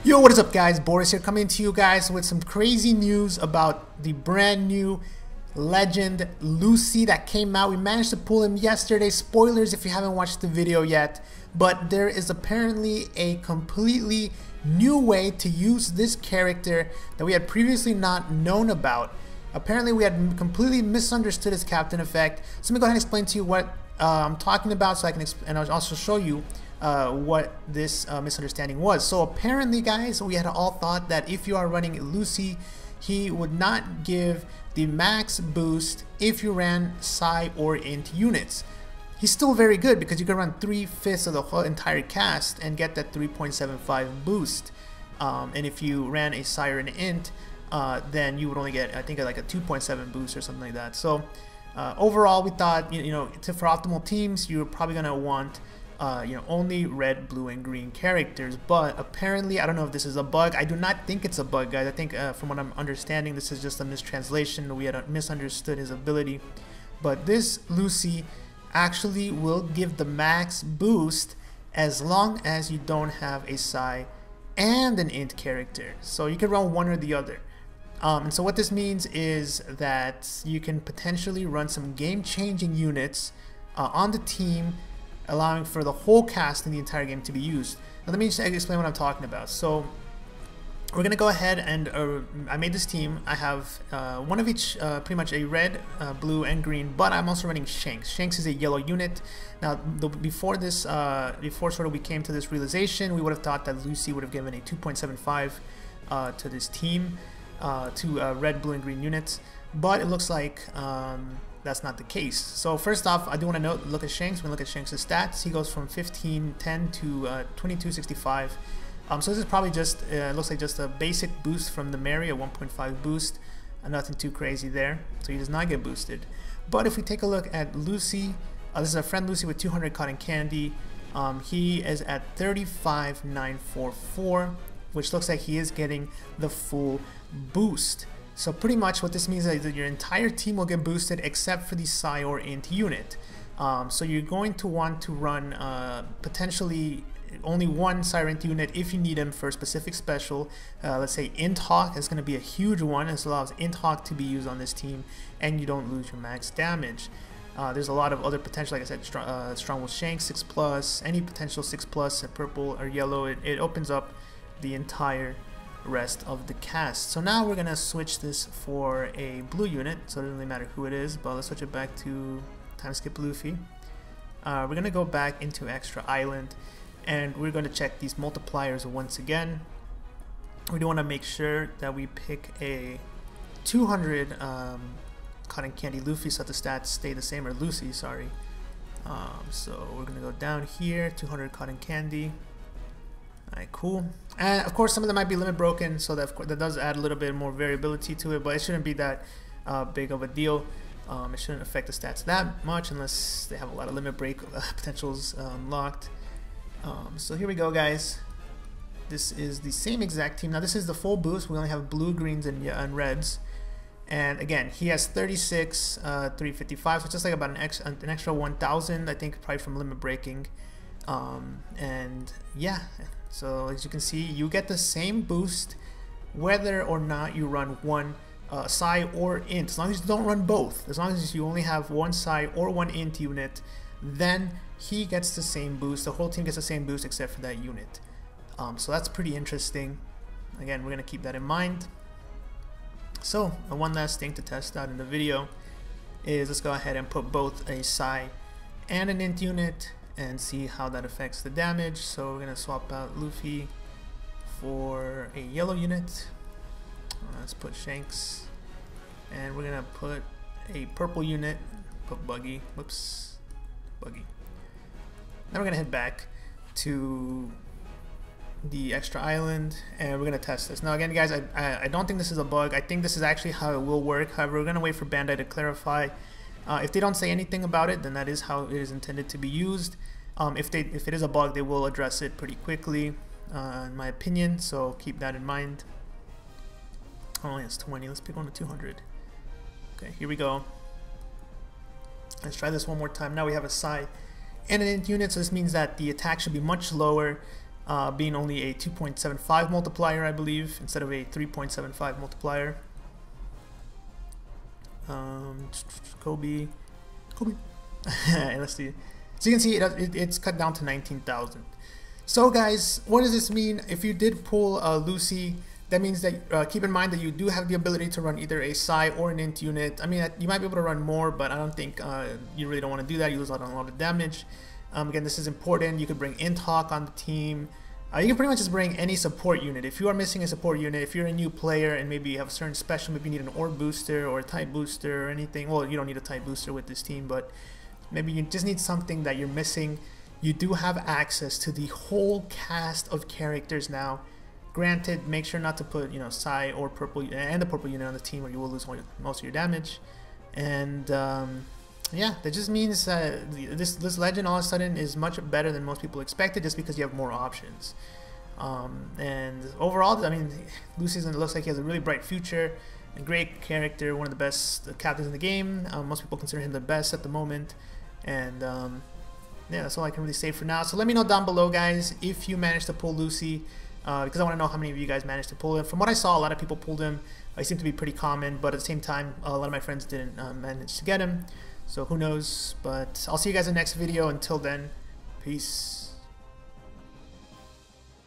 Yo, what is up guys? Boris here coming to you guys with some crazy news about the brand new Legend Lucy that came out. We managed to pull him yesterday. Spoilers if you haven't watched the video yet. But there is apparently a completely new way to use this character that we had previously not known about. Apparently we had completely misunderstood his captain effect. So let me go ahead and explain to you what I'm talking about so I can and I'll also show you what this misunderstanding was. So apparently guys, we had all thought that if you are running Lucy, he would not give the max boost if you ran PSY or INT units. He's still very good because you can run 3/5 of the whole entire cast and get that 3.75 boost. And if you ran a PSY or an INT, then you would only get, I think, like a 2.7 boost or something like that. So overall, we thought, for optimal teams, you're probably gonna want only red, blue, and green characters. But apparently, I don't know if this is a bug. I do not think it's a bug, guys. I think from what I'm understanding, this is just a mistranslation. We had misunderstood his ability. But this Lucy actually will give the max boost as long as you don't have a PSY and an INT character. So you can run one or the other. And so what this means is that you can potentially run some game-changing units on the team, allowing for the whole cast in the entire game to be used. Now let me just explain what I'm talking about. So we're gonna go ahead and I made this team. I have one of each, pretty much a red, blue, and green, but I'm also running Shanks. Shanks is a yellow unit. Now before sort of we came to this realization, we would have thought that Lucy would have given a 2.75 to this team, to red, blue, and green units, but it looks like that's not the case. So first off, I do want to look at Shanks. When we look at Shanks' stats, he goes from 1510 to 2265. So this is probably just, looks like just a basic boost from the Mary, a 1.5 boost, nothing too crazy there. So he does not get boosted. But if we take a look at Lucy, this is a friend Lucy with 200 cotton candy. He is at 35944, which looks like he is getting the full boost. So pretty much what this means is that your entire team will get boosted except for the PSY or INT unit. So you're going to want to run potentially only one PSY or INT unit if you need him for a specific special. Let's say INT Hawk is going to be a huge one. This allows INT Hawk to be used on this team and you don't lose your max damage. There's a lot of other potential, like I said, Strong Will Shank 6+, any potential 6+, purple or yellow. It opens up the entire rest of the cast. So now we're gonna switch this for a blue unit, so it doesn't really matter who it is, but let's switch it back to time skip Luffy. We're gonna go back into Extra Island and we're going to check these multipliers once again. We do want to make sure that we pick a 200 cotton candy Luffy so that the stats stay the same, or Lucy, sorry. So we're gonna go down here, 200 cotton candy. Alright, cool. And of course some of them might be limit broken, so that does add a little bit more variability to it, but it shouldn't be that big of a deal. It shouldn't affect the stats that much unless they have a lot of limit break potentials locked. So here we go guys. This is the same exact team. Now this is the full boost. We only have blue, greens, and reds. And again, he has 36, 355, so it's just like about an extra 1,000, I think, probably from limit breaking. And yeah, so as you can see, you get the same boost whether or not you run one PSY or INT. As long as you don't run both, as long as you only have one PSY or one INT unit, then he gets the same boost. The whole team gets the same boost except for that unit. So that's pretty interesting. Again, we're going to keep that in mind. So one last thing to test out in the video is let's go ahead and put both a PSY and an INT unit and see how that affects the damage. So we're going to swap out Luffy for a yellow unit. Let's put Shanks, and we're going to put a purple unit, put Buggy, whoops, Buggy. Now we're going to head back to the Extra Island and we're going to test this. Now again guys, I don't think this is a bug. I think this is actually how it will work. However, we're going to wait for Bandai to clarify. If they don't say anything about it, then that is how it is intended to be used. If it is a bug, they will address it pretty quickly, in my opinion, so keep that in mind. Oh, it's 20. Let's pick one to 200. Okay, here we go. Let's try this one more time. Now we have a PSY and an INT unit, so this means that the attack should be much lower. being only a 2.75 multiplier, I believe, instead of a 3.75 multiplier. Kobe. Let's see. So you can see it's cut down to 19,000. So guys, what does this mean? If you did pull Lucy, that means that keep in mind that you do have the ability to run either a PSY or an INT unit. I mean, you might be able to run more, but I don't think you really don't want to do that. You lose out on a lot of damage. Again, this is important. You could bring INT Hawk on the team. You can pretty much just bring any support unit. If you are missing a support unit, if you're a new player and maybe you have a certain special, maybe you need an orb booster or a type booster or anything. Well, you don't need a type booster with this team, but maybe you just need something that you're missing. You do have access to the whole cast of characters now. Granted, make sure not to put, you know, PSY or purple and the purple unit on the team, or you will lose most of your damage. And yeah, that just means this legend all of a sudden is much better than most people expected, just because you have more options. And overall, I mean, Lucy's looks like he has a really bright future, a great character, one of the best captains in the game. Most people consider him the best at the moment. And yeah, that's all I can really say for now. So let me know down below, guys, if you managed to pull Lucy. Because I want to know how many of you guys managed to pull him. From what I saw, a lot of people pulled him. He seemed to be pretty common, but at the same time, a lot of my friends didn't manage to get him. So who knows? But I'll see you guys in the next video. Until then, peace.